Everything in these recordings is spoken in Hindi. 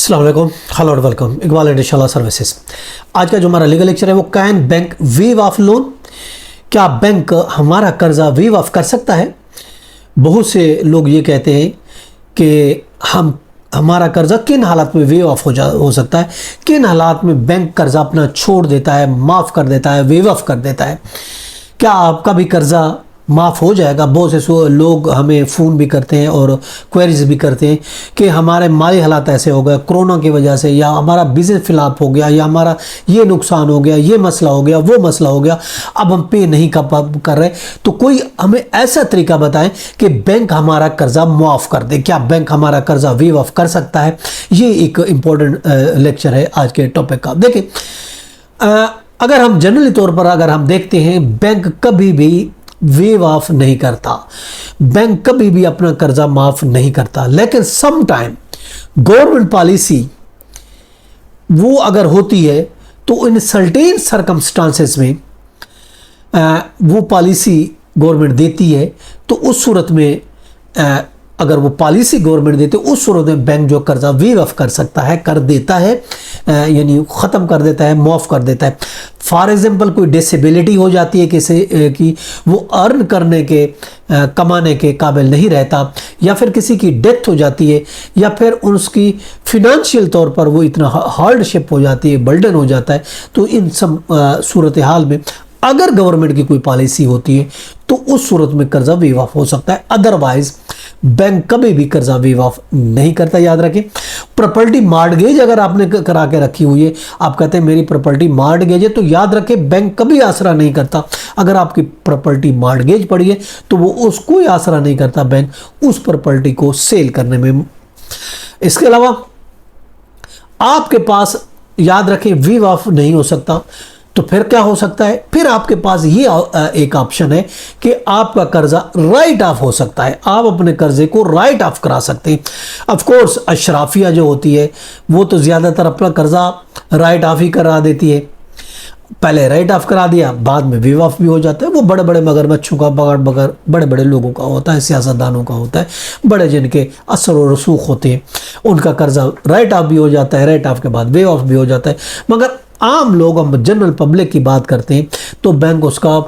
अस्सलाम वालेकुम, हेलो और वेलकम। इकबाल एंड इंशाल्लाह सर्विसेज। आज का जो हमारा लीगल लेक्चर है वो can bank wave of loan, क्या बैंक हमारा कर्जा वेव ऑफ कर सकता है। बहुत से लोग ये कहते हैं कि हमारा कर्जा किन हालात में वेव ऑफ हो सकता है, किन हालात में बैंक कर्जा अपना छोड़ देता है, माफ़ कर देता है, वेव ऑफ कर देता है। क्या आपका भी कर्जा माफ़ हो जाएगा। बहुत से लोग हमें फ़ोन भी करते हैं और क्वेरीज भी करते हैं कि हमारे माली हालात ऐसे हो गए कोरोना की वजह से, या हमारा बिजनेस फ्लॉप हो गया, या हमारा ये नुकसान हो गया, ये मसला हो गया, वो मसला हो गया, अब हम पे नहीं कर रहे। तो कोई हमें ऐसा तरीका बताएं कि बैंक हमारा कर्जा माफ़ कर दे। क्या बैंक हमारा कर्जा वेव ऑफ कर सकता है? ये एक इम्पोर्टेंट लेक्चर है आज के टॉपिक का। देखिए, अगर हम जनरली तौर पर अगर हम देखते हैं, बैंक कभी भी वेव ऑफ नहीं करता, बैंक कभी भी अपना कर्जा माफ नहीं करता। लेकिन सम टाइम गवर्नमेंट पॉलिसी वो अगर होती है तो इन सर्टेन सर्कमस्टांसेस में वो पॉलिसी गवर्नमेंट देती है, तो उस सूरत में अगर वो पॉलिसी गवर्नमेंट देते उस सूरत में बैंक जो कर्जा वेव ऑफ कर सकता है, कर देता है, यानी ख़त्म कर देता है, माफ़ कर देता है। फॉर एग्जांपल कोई डिसेबिलिटी हो जाती है किसी की, वो अर्न करने के कमाने के काबिल नहीं रहता, या फिर किसी की डेथ हो जाती है, या फिर उसकी फिनेंशियल तौर पर वो इतना हार्डशिप हो जाती है, बर्डन हो जाता है। तो इन सब सूरत हाल में अगर गवर्नमेंट की कोई पॉलिसी होती है तो उस सूरत में कर्जा वेव ऑफ हो सकता है। अदरवाइज बैंक कभी भी कर्जा वेव ऑफ नहीं करता। याद रखें, प्रॉपर्टी मॉर्टगेज अगर आपने करा के रखी हुई है, आप कहते हैं मेरी प्रॉपर्टी मॉर्टगेज है, तो याद रखें बैंक कभी आसरा नहीं करता। अगर आपकी प्रॉपर्टी मॉर्टगेज पड़ी है तो वो उसको आसरा नहीं करता बैंक उस प्रॉपर्टी को सेल करने में। इसके अलावा आपके पास याद रखें वेव ऑफ नहीं हो सकता, तो फिर क्या हो सकता है? फिर आपके पास ये एक ऑप्शन है कि आपका कर्जा राइट ऑफ हो सकता है। आप अपने कर्जे को राइट ऑफ करा सकते हैं। ऑफ कोर्स अशराफिया जो होती है वो तो ज़्यादातर अपना कर्जा राइट ऑफ ही करा देती है। पहले राइट ऑफ करा दिया, बाद में वेव ऑफ भी हो जाता है। वो बड़े बड़े मगरमच्छों का, बड़े बड़े लोगों का होता है, सियासतदानों का होता है, बड़े जिनके असर और रसूख होते हैं, उनका कर्जा राइट ऑफ भी हो जाता है, राइट ऑफ के बाद वेव ऑफ भी हो जाता है। मगर आम लोग, हम जनरल पब्लिक की बात करते हैं, तो बैंक उसका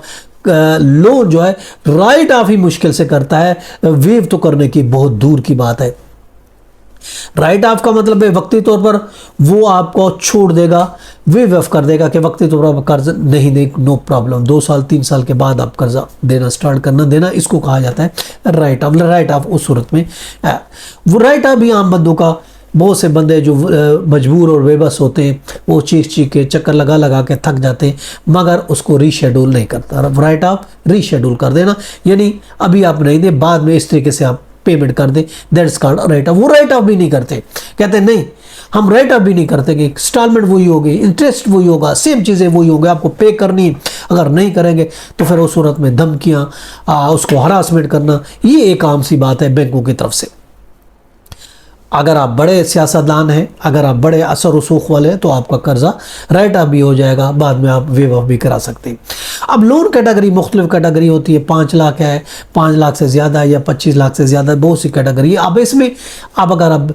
लोन जो है राइट ऑफ ही मुश्किल से करता है, वेव तो करने की बहुत दूर की बात है। राइट ऑफ का मतलब है वक्ती तौर पर वो आपको छोड़ देगा, वेव ऑफ कर देगा कि वक्ती तौर पर कर्ज नहीं दे, नो प्रॉब्लम, 2 साल 3 साल के बाद आप कर्जा देना स्टार्ट करना देना, इसको कहा जाता है राइट ऑफ। राइट ऑफ उस सूरत में वो राइट ऑफ भी आम बंदों का, बहुत से बंदे जो मजबूर और बेबस होते हैं वो चीख के चक्कर लगा के थक जाते हैं, मगर उसको रीशेड्यूल नहीं करता। राइट ऑफ रीशेड्यूल कर देना, यानी अभी आप नहीं दे, बाद में इस तरीके से आप पेमेंट कर दे, दैट्स कॉल्ड राइट ऑफ। वो राइट ऑफ भी नहीं करते, कहते नहीं हम राइट ऑफ भी नहीं करते कि इंस्टॉलमेंट वही होगी, इंटरेस्ट वही होगा, सेम चीज़ें वही होगी, आपको पे करनी है। अगर नहीं करेंगे तो फिर उस सूरत में धमकियाँ, उसको हरासमेंट करना, ये एक आम सी बात है बैंकों की तरफ से। अगर आप बड़े सियासतदान हैं, अगर आप बड़े असर रसूख वाले हैं, तो आपका कर्जा राइट ऑफ भी हो जाएगा, बाद में आप वेव ऑफ भी करा सकते हैं। अब लोन कैटेगरी मुख्तलिफ कैटेगरी होती है, 5 लाख है, 5 लाख से ज़्यादा या 25 लाख से ज़्यादा, बहुत सी कैटेगरी है। अब इसमें आप अगर आप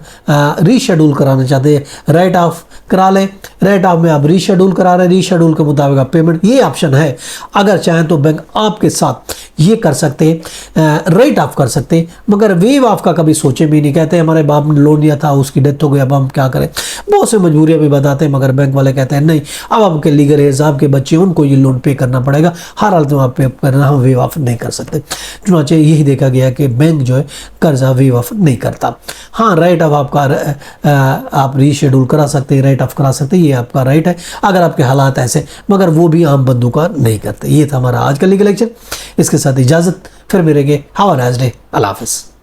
रीशेड्यूल कराना चाहते हैं, राइट ऑफ करा लें, राइट ऑफ में आप रीशेड्यूल करा रहे हैं, रीशेड्यूल के मुताबिक आप पेमेंट, ये ऑप्शन है। अगर चाहें तो बैंक आपके साथ ये कर सकते हैं, राइट ऑफ कर सकते हैं, मगर वेव ऑफ का कभी सोचे भी नहीं। कहते हैं हमारे बाप ने लोन लिया था, उसकी डेथ हो गई, अब हम क्या करें। बहुत से मजबूरियां भी बताते हैं, मगर बैंक वाले कहते हैं नहीं, अब आपके लीगल एज, आपके बच्चे, उनको ये लोन पे करना पड़ेगा, हर हालत में आप पे करना, हम वेव ऑफ नहीं कर सकते। चुनाचे यही देखा गया कि बैंक जो है कर्जा वेव ऑफ नहीं करता। हाँ, राइट ऑफ आपका आप रीशेड्यूल करा सकते हैं, राइट ऑफ करा सकते हैं, ये आपका राइट है अगर आपके हालात ऐसे, मगर वो भी आम बंदों का नहीं करते। ये था हमारा आज का लीगल लेक्चर। इसके साथ इजाज़त, फिर मिलेंगे। Have a nice day. अल्लाह हाफ़िज़।